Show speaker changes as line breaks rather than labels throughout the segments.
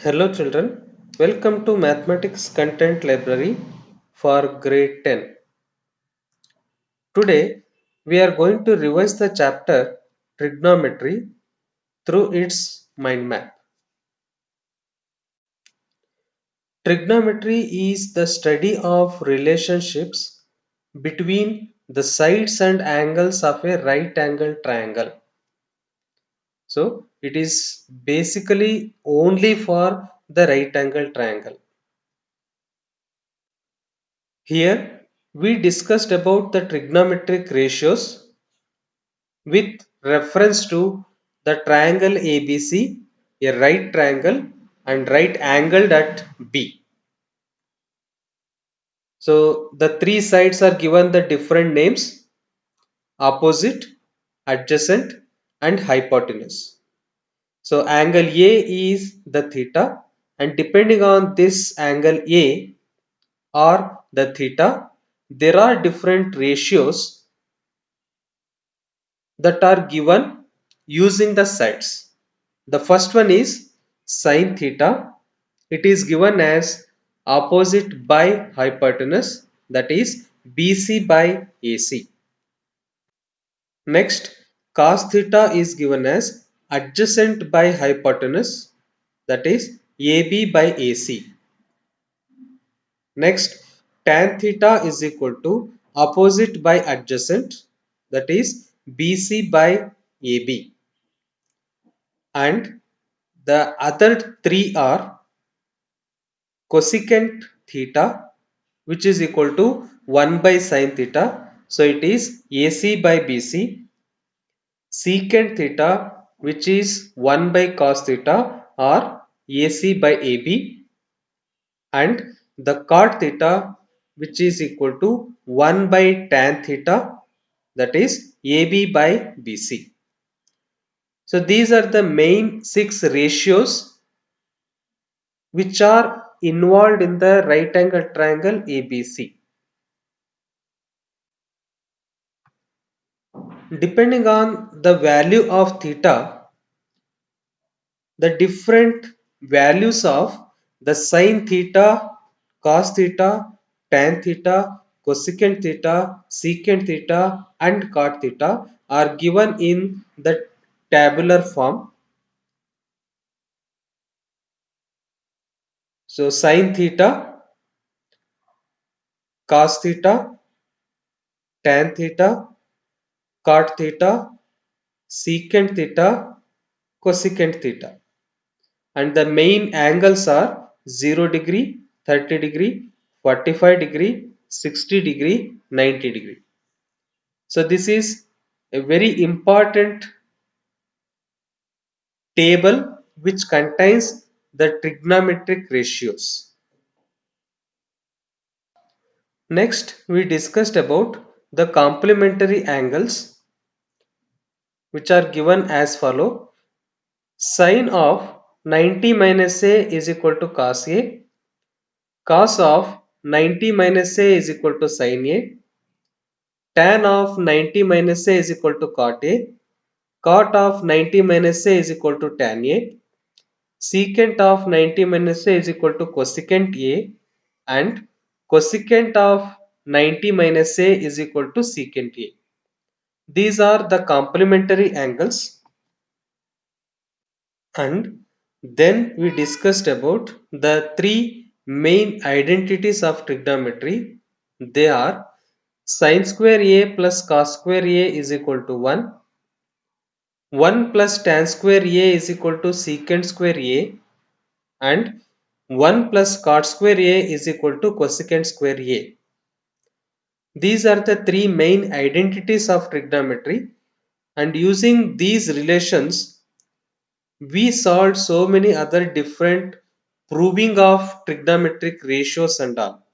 Hello children, welcome to Mathematics Content Library for grade 10. Today we are going to revise the chapter Trigonometry through its mind map. Trigonometry is the study of relationships between the sides and angles of a right angle triangle. So it is basically only for the right angle triangle. Here we discussed about the trigonometric ratios with reference to the triangle ABC, a right triangle and right angled at B. So the three sides are given the different names: opposite, adjacent and hypotenuse. So angle A is the theta, and depending on this angle A or the theta, there are different ratios that are given using the sides. The first one is sine theta. It is given as opposite by hypotenuse, that is BC by AC. Next, cos theta is given as adjacent by hypotenuse, that is AB by AC. Next, tan theta is equal to opposite by adjacent, that is BC by AB. And the other three are cosecant theta, which is equal to 1 by sin theta. So it is AC by BC. Secant theta, which is 1 by cos theta, or AC by AB. And the cot theta, which is equal to 1 by tan theta, that is AB by BC. So these are the main 6 ratios which are involved in the right angle triangle ABC. Depending on the value of theta, the different values of the sine theta, cos theta, tan theta, cosecant theta, secant theta and cot theta are given in the tabular form. So sine theta, cos theta, tan theta, cot theta, secant theta, cosecant theta. And the main angles are 0 degree, 30 degree, 45 degree, 60 degree, 90 degree. So this is a very important table which contains the trigonometric ratios. Next, we discussed about the complementary angles, which are given as follow. Sine of 90 minus A is equal to cos A. Cos of 90 minus A is equal to sin A. Tan of 90 minus A is equal to cot A. Cot of 90 minus A is equal to tan A. Secant of 90 minus A is equal to cosecant A. And cosecant of 90 minus A is equal to secant A. These are the complementary angles. And then we discussed about the three main identities of trigonometry. They are sin square A plus cos square A is equal to 1. 1 plus tan square A is equal to secant square A, and 1 plus cot square A is equal to cosecant square A. These are the three main identities of trigonometry, and using these relations we solved so many other different proving of trigonometric ratios and all.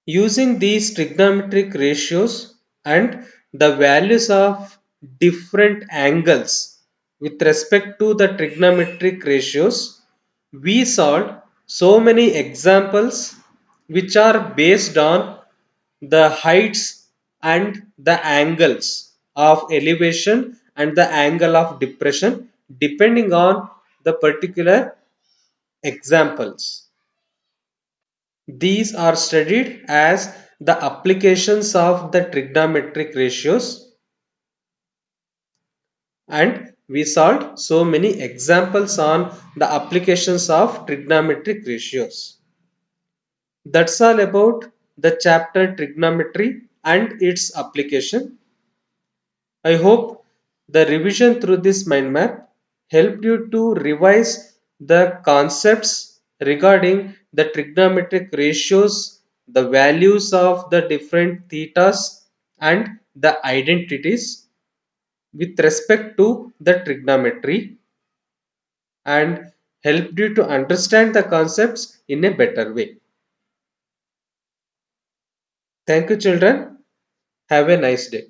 Using these trigonometric ratios and the values of different angles with respect to the trigonometric ratios, we solved so many examples which are based on the heights and the angles of elevation and the angle of depression depending on the particular examples. These are studied as the applications of the trigonometric ratios, and we solved so many examples on the applications of trigonometric ratios. That's all about the chapter trigonometry and its application. I hope the revision through this mind map helped you to revise the concepts regarding the trigonometric ratios, the values of the different thetas, and the identities with respect to the trigonometry, and helped you to understand the concepts in a better way. Thank you, children. Have a nice day.